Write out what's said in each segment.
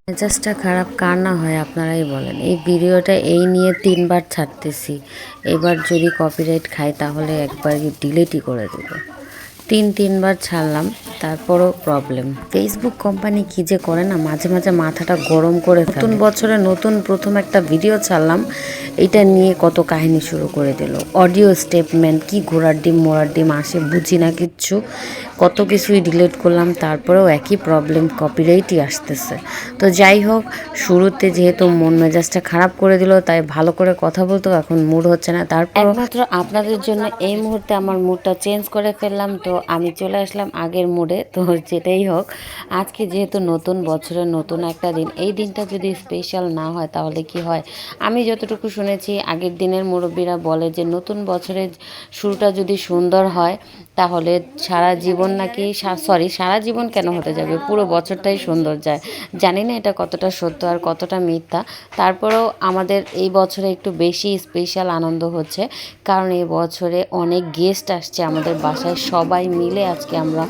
মেজাজটা খারাপ কার না হয় আপনারাই বলেন। এই ভিডিওটা এই নিয়ে 3 বার ছাড়তেছি, এবার যদি কপিরাইট খাই তাহলে একবার ডিলিটই করে দেব। 3 বার ছাড়লাম তারপরও প্রবলেম। ফেসবুক কোম্পানি কি যে করে না, মাঝে মাঝে মাথাটা গরম করে ফেলে। নতুন বছরে নতুন প্রথম একটা ভিডিও ছাড়লাম, এটা নিয়ে কত কাহিনী শুরু করে দিল। অডিও স্টেটমেন্ট কি ঘোড়ার ডিম মোড়ার ডিম আসে বুঝি না কিচ্ছু, কত কিছুই ডিলিট করলাম তারপরেও একই প্রবলেম, কপিরাইটই আসতেছে। তো যাই হোক, শুরুতে যেহেতু মন মেজাজটা খারাপ করে দিল তাই ভালো করে কথা বলতেও এখন মুড হচ্ছে না। তারপর একমাত্র আপনাদের জন্য এই মুহূর্তে আমার মুডটা চেঞ্জ করে ফেললাম, তো আমি চলে আসলাম আগের মুডে। তো যেটাই হোক, আজকে যেহেতু নতুন বছরের নতুন একটা দিন, এই দিনটা যদি স্পেশাল না হয় তাহলে কি হয়? আমি যতটুকু শুনেছি আগের দিনের মুরব্বীরা বলে যে নতুন বছরের শুরুটা যদি সুন্দর হয় তাহলে সারা জীবন নাকি সারা জীবন কেন হতে যাবে, পুরো বছরটাই সুন্দর যায়। জানি না এটা কতটা সত্য আর কতটা মিথ্যা, তারপরেও আমাদের এই বছরে একটু বেশি স্পেশাল আনন্দ হচ্ছে, কারণ এই বছরে অনেক গেস্ট আসছে আমাদের বাসায়। সবাই মিলে আজকে আমরা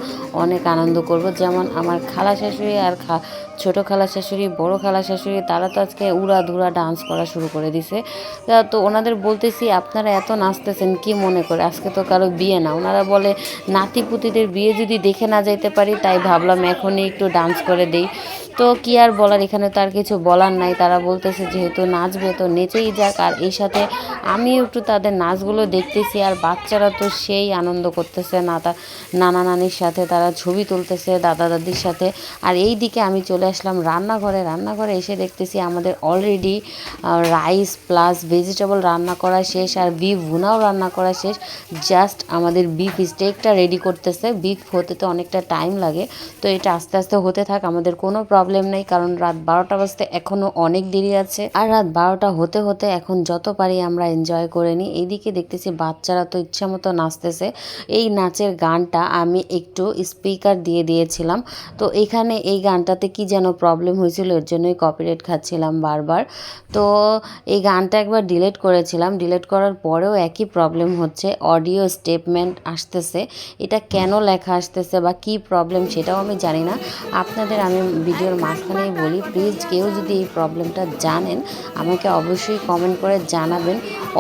অনেক আনন্দ করব। যেমন আমার খালা শাশুড়ি আর ছোট খালা শাশুড়ি, বড় খালা শাশুড়ি, তারা তো আজকে উড়াধুরা ডান্স করা শুরু করে দিছে। তো ওনাদের বলতেছি আপনারা এত নাচতেছেন কি মনে করে, আজকে তো কারো বিয়ে না। ওনারা বলে নাতিপুতিদের বিয়ে যদি দেখে না যাইতে পারি তাই ভাবলাম এখনই একটু ডান্স করে দেই। তো কি আর বলার, এখানে তো আর কিছু বলার নাই। তারা বলতেছে যেহেতু নাচবে তো নেচেই যাক, আর এই সাথে আমিও একটু তাদের নাচগুলো দেখতেছি। আর বাচ্চারা তো সেই আনন্দ করতেছে, নানা নানির সাথে তারা ছবি তুলতেছে, দাদা দাদির সাথে। আর এই দিকে আমি চলে আসলাম রান্নাঘরে এসে দেখতেছি আমাদের অলরেডি রাইস প্লাস ভেজিটেবল রান্না করা শেষ, আর বিফ ভুনাও রান্না করা শেষ। জাস্ট আমাদের বিফ স্টেকটা রেডি করতেছে। বিফ হতে তো অনেকটা টাইম লাগে, তো এটা আস্তে আস্তে হতে থাক, আমাদের কোনো প্রবলেম নেই, কারণ রাত 12টা বাজতে এখনও অনেক দেরি আছে। আর রাত 12টা হতে হতে এখন যত পারি আমরা এনজয় করে নিই। এইদিকে দেখতেছি বাচ্চারা তো ইচ্ছা মতো নাচতেছে। এই নাচের গানটা আমি একটু স্পিকার দিয়ে দিয়েছিলাম, তো এখানে এই গানটাতে কি যেন প্রবলেম হয়েছিল, এর জন্যই কপিরাইট খাচ্ছিলাম বারবার। তো এই গানটা একবার ডিলিট করেছিলাম, ডিলিট করার পরেও একই প্রবলেম হচ্ছে, অডিও স্টেটমেন্ট আসতেছে। এটা কেন লেখা আসতেছে বা কি প্রবলেম সেটাও আমি জানি না। আপনাদের আমি ভিডিওর মাঝখানেই বলি, প্লিজ কেউ যদি এই প্রবলেমটা জানেন আমাকে অবশ্যই কমেন্ট করে জানাবেন।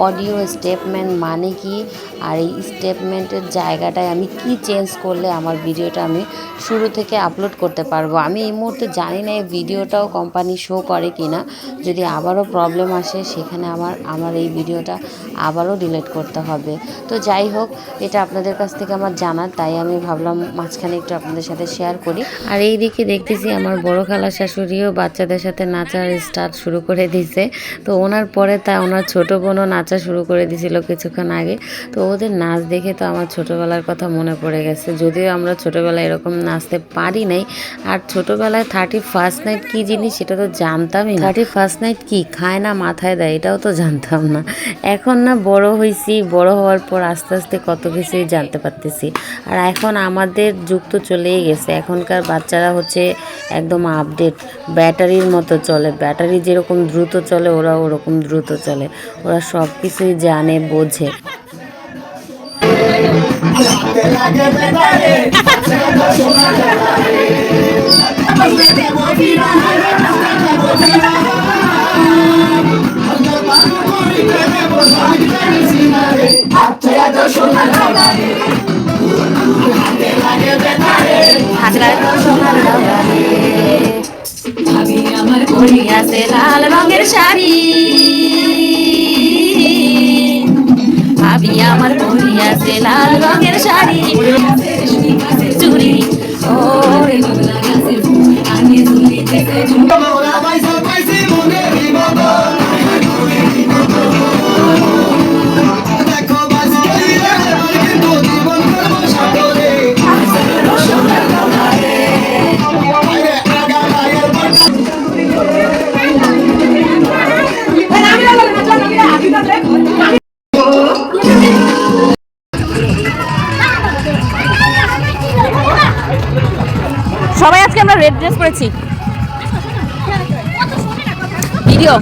অডিও স্টেটমেন্ট মানে কি, আর এই স্টেটমেন্টের জায়গাটায় আমি কি চেঞ্জ করলে আমার ভিডিওটা আমি শুরু থেকে আপলোড করতে পারবো। আমি এই মুহূর্তে জানি না এই ভিডিওটাও কোম্পানি শো করে কি না। যদি আবারও প্রবলেম আসে সেখানে আমার এই ভিডিওটা আবারও ডিলিট করতে হবে। তো যাই হোক, এটা আপনাদের কাছ থেকে আমার জানার, তাই আমি ভাবলাম মাঝখানে একটু আপনাদের সাথে শেয়ার করি। আর এই দিকে দেখতেছি আমার বড় খালা শাশুড়িও বাচ্চাদের সাথে নাচার স্টার্ট শুরু করে দিছে। তো ওনার পরে ওনার ছোট বোনও নাচা শুরু করে দিছিল কিছুক্ষণ আগে। তো ওদের নাচ দেখে তো আমার ছোটোবেলার কথা মনে পড়ে গেছে, যদিও আমরা ছোটোবেলায় এরকম নাচতে পারি নাই। আর ছোটোবেলায় 31st নাইট কী জিনিস সেটা তো জানতামই না। 31st নাইট কি খায় না মাথায় দেয় এটাও তো জানতাম না। এখন না বড় হয়েছি, বড় হওয়ার পর আস্তে আস্তে কত কিছুই জানতে পারতেছি। আর এখন আমাদের যুগ তো চলেই গেছে, এখনকার বাচ্চারা হচ্ছে একদম আপডেট, ব্যাটারির মতো চলে। ব্যাটারি যেরকম দ্রুত চলে ওরা ওরকম দ্রুত চলে, ওরা সব কিছুই জানে বোঝে। আমার পরিয়াছে লাল রঙের শাড়ি, ভাবি আমার পরিয়াছে লাল রঙের শাড়ি, চুরি ও আমি চুরিতে সবাই আজকে আমরা রেড ড্রেস পরেছি। ভিডিও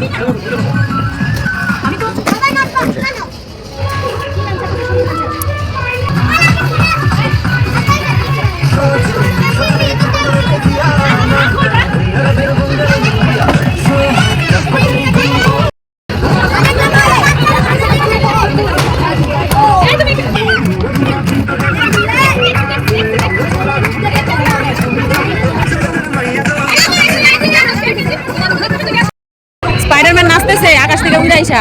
ফিরে আইসা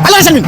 Halo, Samin.